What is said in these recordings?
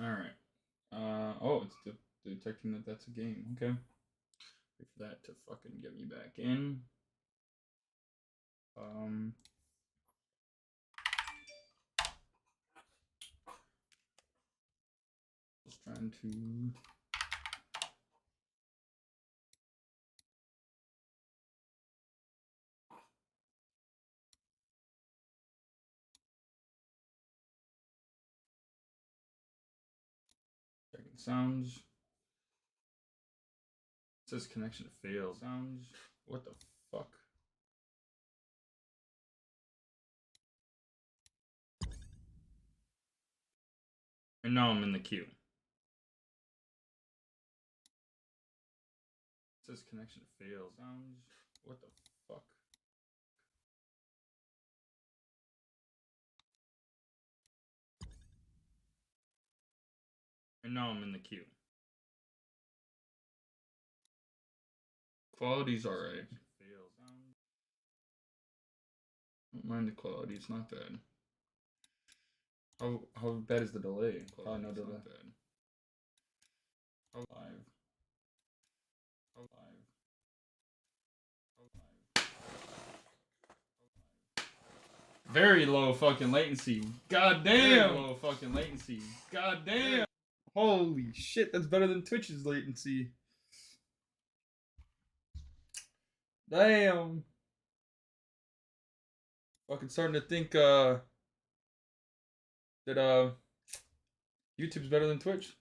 Alright. Oh, it's detecting that that's a game. Okay. Wait for that to fucking get me back in. Just trying to. Checking sounds. It says connection failed. Sounds. What the fuck? And now I'm in the queue. It says connection failed. Sounds. What the fuck? And now I'm in the queue. Quality's alright. Don't mind the quality, it's not bad. How bad is the delay? Oh, no delay. Not bad. How live? How live? How live? Very low fucking latency. God damn. Very low fucking latency. God damn. Holy shit, that's better than Twitch's latency. Damn. Fucking starting to think that YouTube's better than Twitch.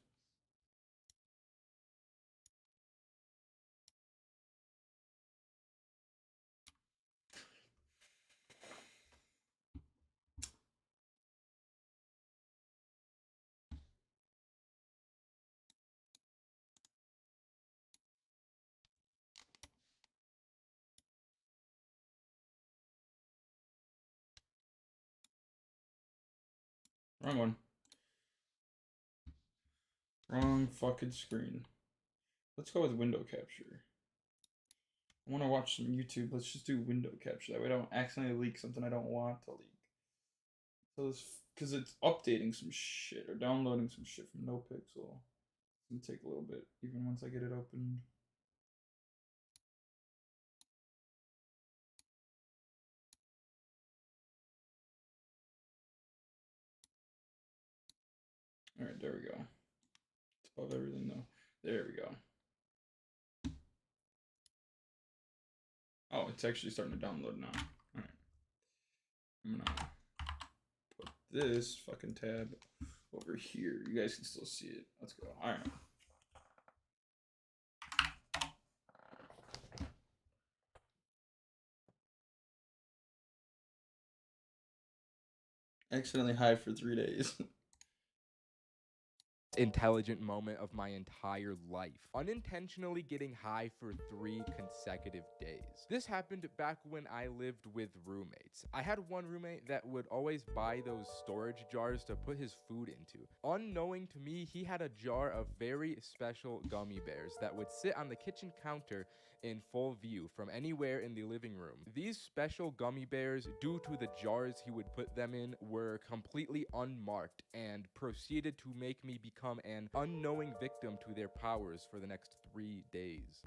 Wrong one. Wrong fucking screen. Let's go with window capture. I want to watch some YouTube. Let's just do window capture. That way I don't accidentally leak something I don't want to leak. So this, because it's updating some shit or downloading some shit from Nopixel. It's gonna take a little bit, even once I get it opened. Alright, there we go. It's above everything though. There we go. Oh, it's actually starting to download now. Alright. I'm gonna put this fucking tab over here. You guys can still see it. Let's go. Alright. Accidentally hide for 3 days. Intelligent moment of my entire life. Unintentionally getting high for 3 consecutive days. This happened back when I lived with roommates. I had one roommate that would always buy those storage jars to put his food into. Unknowing to me, he had a jar of very special gummy bears that would sit on the kitchen counter in full view from anywhere in the living room. These special gummy bears, due to the jars he would put them in, were completely unmarked and proceeded to make me become an unknowing victim to their powers for the next 3 days.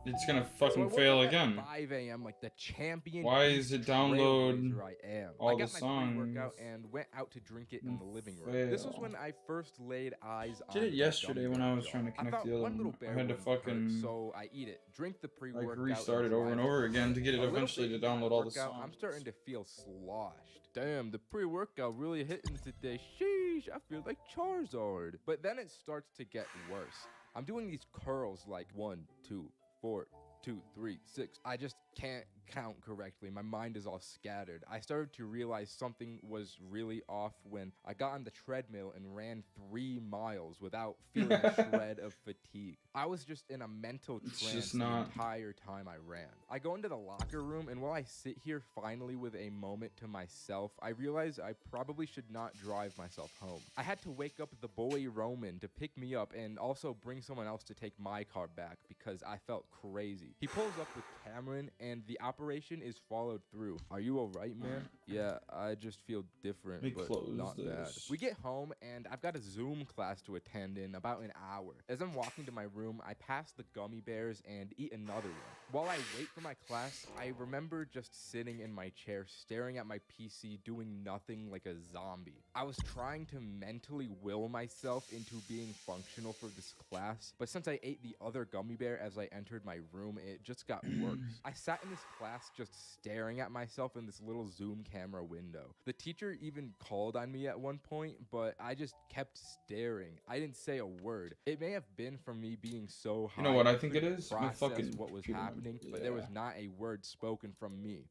It's gonna fucking fail again. 5 a.m. like the champion. Why is it download I am. all I got the my songs? pre-workout and went out to drink it in the living room. Fail. This was when I first laid eyes on. Did it yesterday when I was trying to connect the other one. I had to fucking so I eat it, drink the pre-workout, like restart it over and over again to get it eventually to download all the songs. I'm starting to feel sloshed. Damn, the pre-workout really hitting today. Sheesh, I feel like Charizard. But then it starts to get worse. I'm doing these curls like 1, 2, 4, 2, 3, 6. I just can't count correctly. My mind is all scattered. I started to realize something was really off when I got on the treadmill and ran 3 miles without feeling a shred of fatigue. I was just in a mental trance the entire time I ran. I go into the locker room, and while I sit here finally with a moment to myself, I realize I probably should not drive myself home. I had to wake up the boy Roman to pick me up and also bring someone else to take my car back because I felt crazy. He pulls up with Cameron, and the operation is followed through. Are you alright, man? Yeah, I just feel different, Let me but close not bad. this. We get home, and I've got a Zoom class to attend in about an hour. As I'm walking to my room, I pass the gummy bears and eat another one. While I wait for my class, I remember just sitting in my chair, staring at my PC, doing nothing like a zombie. I was trying to mentally will myself into being functional for this class, but since I ate the other gummy bear as I entered my room, it just got worse. I sat in this class just staring at myself in this little Zoom camera window. The teacher even called on me at one point, but I just kept staring. I didn't say a word. It may have been from me being so high. You know what I I think it couldn't is? My process fucking what was computer. happening, but there was not a word spoken from me.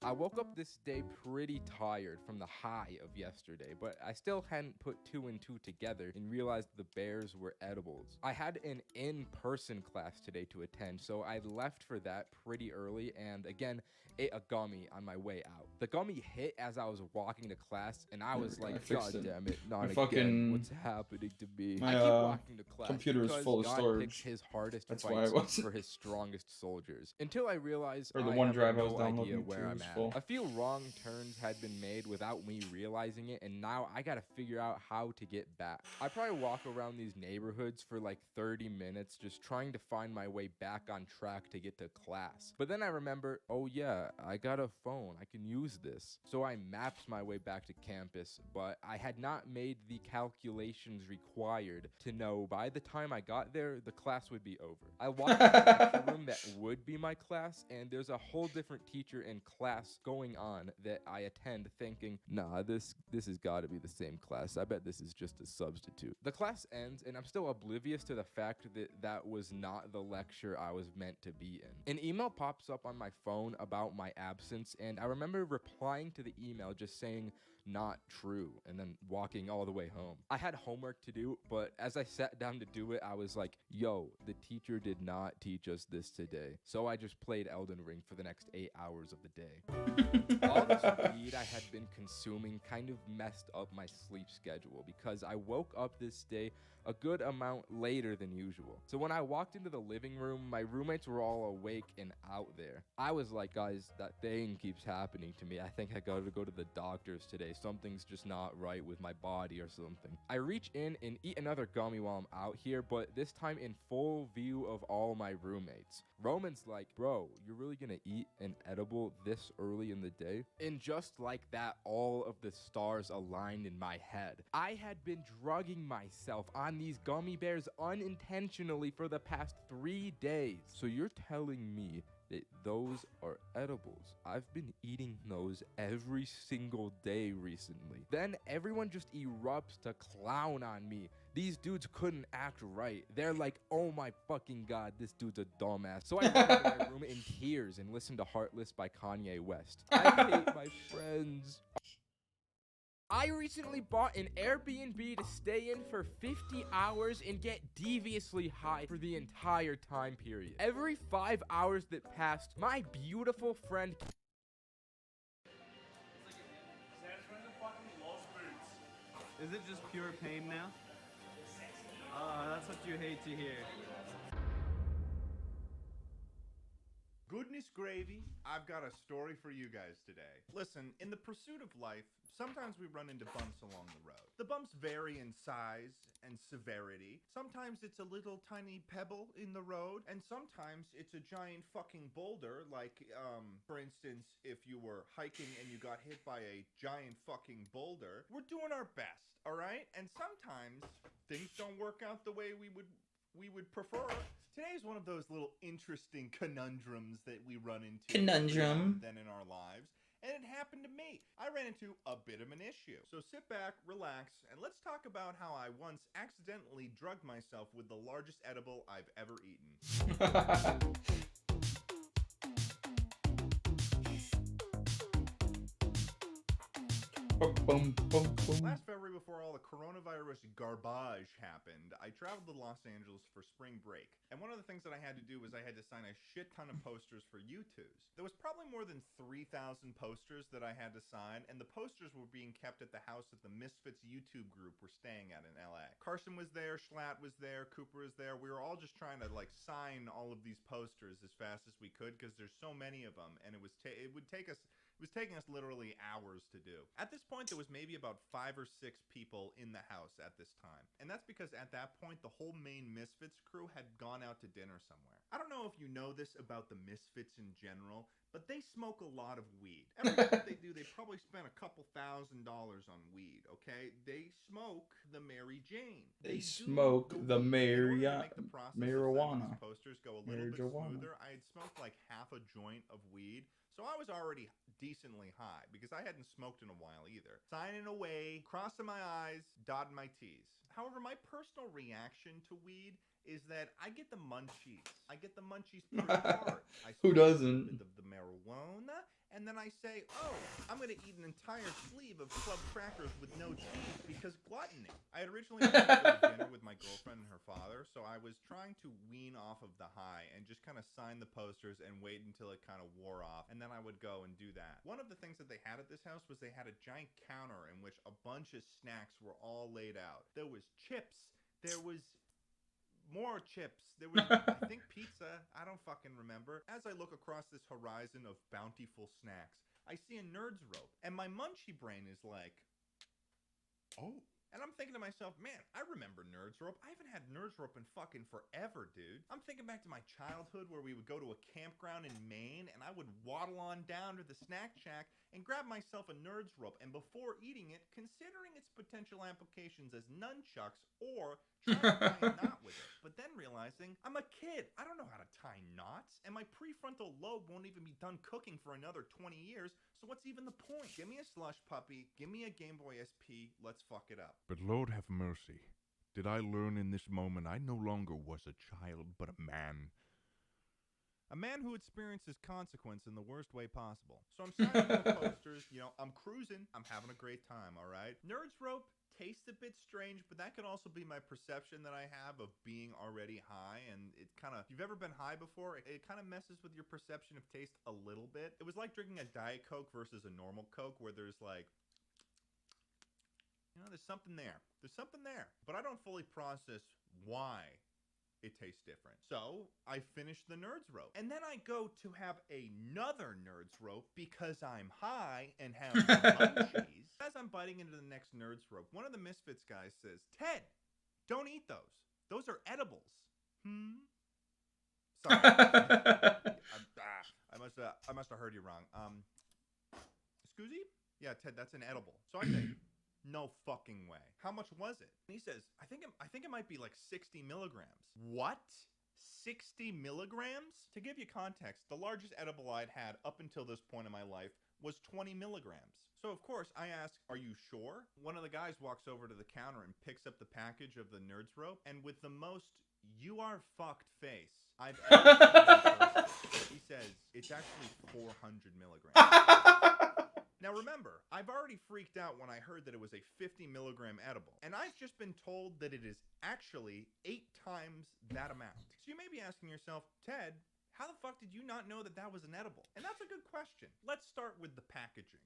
I woke up this day pretty tired from the high of yesterday, but I still hadn't put 2 and 2 together and realized the bears were edibles. I had an in-person class today to attend, so I left for that pretty early and again ate a gummy on my way out. The gummy hit as I was walking to class, and I was like, God damn it, not again. What's happening to me? I keep walking to class computer is because full of God storage. picks his hardest That's why I fights wasn't. for his strongest soldiers. Until I realized Or the I one have drive I was no downloading idea to where I'm was at. full. A few wrong turns had been made without me realizing it, and now I gotta figure out how to get back. I probably walk around these neighborhoods for like 30 minutes just trying to find my way back on track to get to class. But then I remember, oh yeah, I got a phone. I can use this. So I mapped my way back to campus, but I had not made the calculations required to know by the time I got there, the class would be over. I walked to the lecture room that would be my class, and there's a whole different teacher in class going on that I attend thinking, nah, this has got to be the same class. I bet this is just a substitute. The class ends, and I'm still oblivious to the fact that that was not the lecture I was meant to be in. An email pops up on my phone about my absence, and I remember replying to the email just saying, not true, and then walking all the way home. I had homework to do, but as I sat down to do it, I was like, yo, the teacher did not teach us this today. So I just played Elden Ring for the next 8 hours of the day. All this weed I had been consuming kind of messed up my sleep schedule because I woke up this day a good amount later than usual. So when I walked into the living room, my roommates were all awake and out there. I was like, guys, that thing keeps happening to me. I think I gotta go to the doctors today. Something's just not right with my body or something. I reach in and eat another gummy while I'm out here, but this time in full view of all my roommates. Roman's like, bro, you're really gonna eat an edible this early in the day? And just like that, all of the stars aligned in my head. I had been drugging myself on these gummy bears unintentionally for the past 3 days. So you're telling me that those are edibles? I've been eating those every single day recently. Then everyone just erupts to clown on me. These dudes couldn't act right. They're like, oh my fucking God, this dude's a dumbass. So I went into my room in tears and listened to Heartless by Kanye West. I hate my friends. I recently bought an Airbnb to stay in for 50 hours and get deviously high for the entire time period. Every 5 hours that passed, my beautiful friend... Is it just pure pain now? That's what you hate to hear. Goodness gravy, I've got a story for you guys today. Listen, in the pursuit of life, sometimes we run into bumps along the road. The bumps vary in size and severity. Sometimes it's a little tiny pebble in the road, and sometimes it's a giant fucking boulder, like, for instance, if you were hiking and you got hit by a giant fucking boulder. We're doing our best, alright? And sometimes things don't work out the way we would prefer. Today's one of those little interesting conundrums that we run into Conundrum. then in our lives. And it happened to me. I ran into a bit of an issue. So sit back, relax, and let's talk about how I once accidentally drugged myself with the largest edible I've ever eaten. Boom, boom, boom. Last February, before all the coronavirus garbage happened. I traveled to Los Angeles for spring break, and one of the things that I had to do was I had to sign a shit ton of posters for U2s. There was probably more than 3,000 posters that I had to sign, and the posters were being kept at the house that the Misfits YouTube group were staying at in LA. Carson was there, Schlatt was there, Cooper was there. We were all just trying to like sign all of these posters as fast as we could because there's so many of them, and it was taking us literally hours to do. At this point, there was maybe about 5 or 6 people in the house at this time. And that's because at that point, the whole main Misfits crew had gone out to dinner somewhere. I don't know if you know this about the Misfits in general, but they smoke a lot of weed. Everything they do, they probably spend a couple $1,000 on weed, okay? They smoke the Mary Jane. They smoke the weed. In order to make the process of signing marijuana. these posters go a little bit smoother, I had smoked like half a joint of weed. So I was already decently high because I hadn't smoked in a while either. Signing away, crossing my I's, dotting my T's. However, my personal reaction to weed is that I get the munchies. I get the munchies pretty hard. Who doesn't? The marijuana, and then I say, oh, I'm going to eat an entire sleeve of club crackers with no cheese because gluttony. I had originally wanted to go to dinner with my girlfriend and her father, so I was trying to wean off of the high and just kind of sign the posters and wait until it kind of wore off, and then I would go and do that. One of the things that they had at this house was they had a giant counter in which a bunch of snacks were all laid out. There was chips, there was more chips. There was, I think, pizza. I don't fucking remember. As I look across this horizon of bountiful snacks, I see a Nerds Rope, and my munchie brain is like, oh. And I'm thinking to myself, man, I remember Nerds Rope. I haven't had Nerds Rope in fucking forever, dude. I'm thinking back to my childhood where we would go to a campground in Maine, and I would waddle on down to the snack shack and grab myself a Nerds Rope, and before eating it, considering its potential applications as nunchucks or trying to tie a knot with it. But then realizing, I'm a kid. I don't know how to tie knots, and my prefrontal lobe won't even be done cooking for another 20 years, so what's even the point? Give me a slush puppy, give me a Game Boy SP, let's fuck it up. But Lord have mercy, did I learn in this moment I no longer was a child, but a man. A man who experiences consequence in the worst way possible. So I'm signing the posters, I'm cruising, I'm having a great time, all right? Nerds Rope tastes a bit strange, but that could also be my perception that I have of being already high, and it kind of, if you've ever been high before, it kind of messes with your perception of taste a little bit. It was like drinking a Diet Coke versus a normal Coke, where there's like, there's something there. There's something there. But I don't fully process why it tastes different. So I finish the Nerds Rope. And then I go to have another Nerds Rope because I'm high and have munchies. As I'm biting into the next Nerds Rope, one of the Misfits guys says, Ted, don't eat those. Those are edibles. Sorry. I must have heard you wrong. Scusi? Yeah, Ted, that's an edible. So I say, no fucking way. How much was it? And he says, I think it might be like 60 milligrams. What? 60 milligrams? To give you context, the largest edible I'd had up until this point in my life was 20 milligrams. So of course I ask, are you sure? One of the guys walks over to the counter and picks up the package of the Nerds Rope, and with the most you are fucked face I've ever seen in person, he says, it's actually 400 milligrams. Now remember, I've already freaked out when I heard that it was a 50 milligram edible, and I've just been told that it is actually 8 times that amount. So you may be asking yourself, Ted, how the fuck did you not know that that was an edible? And that's a good question. Let's start with the packaging.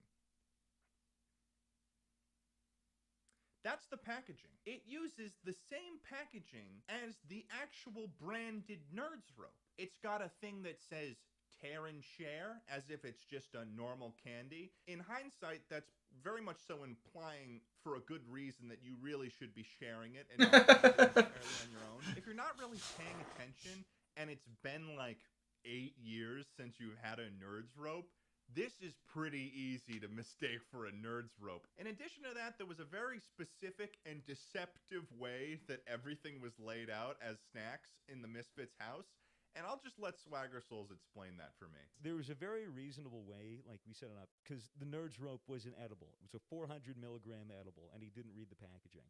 That's the packaging. It uses the same packaging as the actual branded Nerds Rope. It's got a thing that says tear and share, as if it's just a normal candy. In hindsight, that's very much so implying, for a good reason, that you really should be sharing it and not sharing it on your own. If you're not really paying attention, and it's been like 8 years since you've had a Nerds Rope, this is pretty easy to mistake for a Nerds Rope. In addition to that, there was a very specific and deceptive way that everything was laid out as snacks in the Misfits house. And I'll just let Swagger Souls explain that for me. There was a very reasonable way, like we set it up, because the Nerds Rope was an edible. It was a 400 milligram edible, and he didn't read the packaging.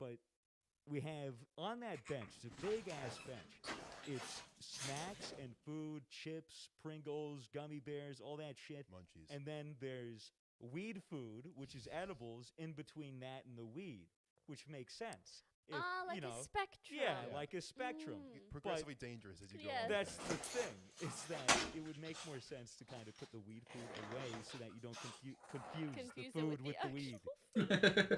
But we have, on that bench, it's a big-ass bench. It's snacks and food, chips, Pringles, gummy bears, all that shit. Munchies. And then there's weed food, which is edibles, in between that and the weed. which makes sense. If, Like you know, a spectrum. yeah, like a spectrum. Progressively dangerous as you go Yes. on. That's the thing. Is that it would make more sense to kind of put the weed food away so that you don't confuse the Confuse it food with with the the weed.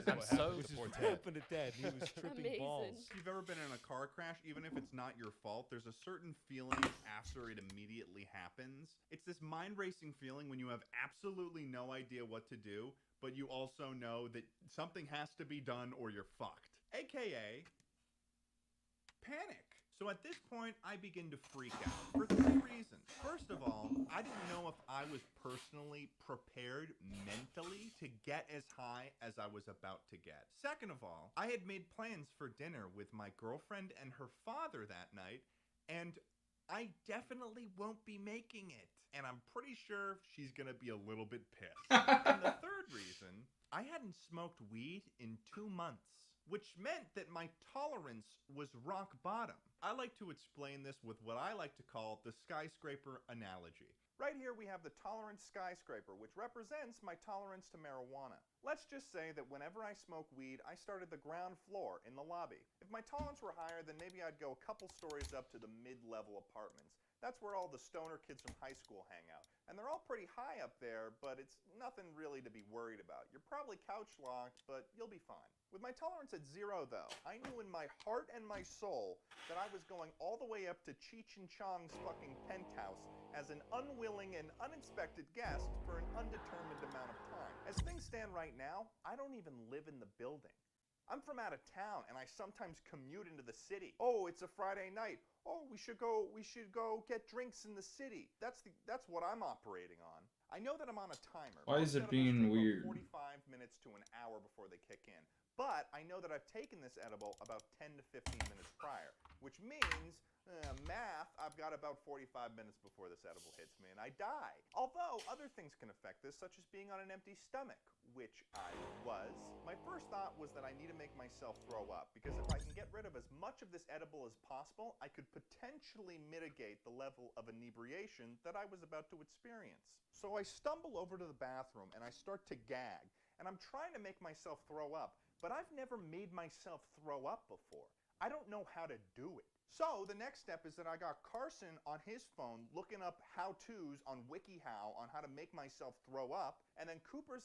I'm so Which is poor what Ted. happened to Ted. He was tripping Amazing. balls. If you've ever been in a car crash, even if it's not your fault, there's a certain feeling after it immediately happens. It's this mind-racing feeling when you have absolutely no idea what to do, but you also know that something has to be done or you're fucked. AKA panic. So at this point, I begin to freak out for 3 reasons. First of all, I didn't know if I was personally prepared mentally to get as high as I was about to get. Second of all, I had made plans for dinner with my girlfriend and her father that night, and I definitely won't be making it. And I'm pretty sure she's gonna be a little bit pissed. And the third reason, I hadn't smoked weed in 2 months, which meant that my tolerance was rock bottom. I like to explain this with what I like to call the skyscraper analogy. Right here we have the tolerance skyscraper, which represents my tolerance to marijuana. Let's just say that whenever I smoke weed, I start at the ground floor in the lobby. If my tolerance were higher, then maybe I'd go a couple stories up to the mid-level apartments. That's where all the stoner kids from high school hang out. And they're all pretty high up there, but it's nothing really to be worried about. You're probably couch locked, but you'll be fine. With my tolerance at 0, though, I knew in my heart and my soul that I was going all the way up to Cheech and Chong's fucking penthouse as an unwilling and unexpected guest for an undetermined amount of time. As things stand right now, I don't even live in the building. I'm from out of town, and I sometimes commute into the city. Oh, it's a Friday night. Oh, we should go get drinks in the city. That's what I'm operating on. I know that I'm on a timer. Why is Most it edibles being take about weird? 45 minutes to an hour before they kick in. But I know that I've taken this edible about 10 to 15 minutes prior, which means, math, I've got about 45 minutes before this edible hits me and I die. Although other things can affect this, such as being on an empty stomach, which I was. My first thought was that I need to make myself throw up, because if I can get rid of as much of this edible as possible, I could potentially mitigate the level of inebriation that I was about to experience. So I stumble over to the bathroom and I start to gag, and I'm trying to make myself throw up, but I've never made myself throw up before. I don't know how to do it. So the next step is that I got Carson on his phone looking up how-tos on WikiHow on how to make myself throw up, and then Cooper's in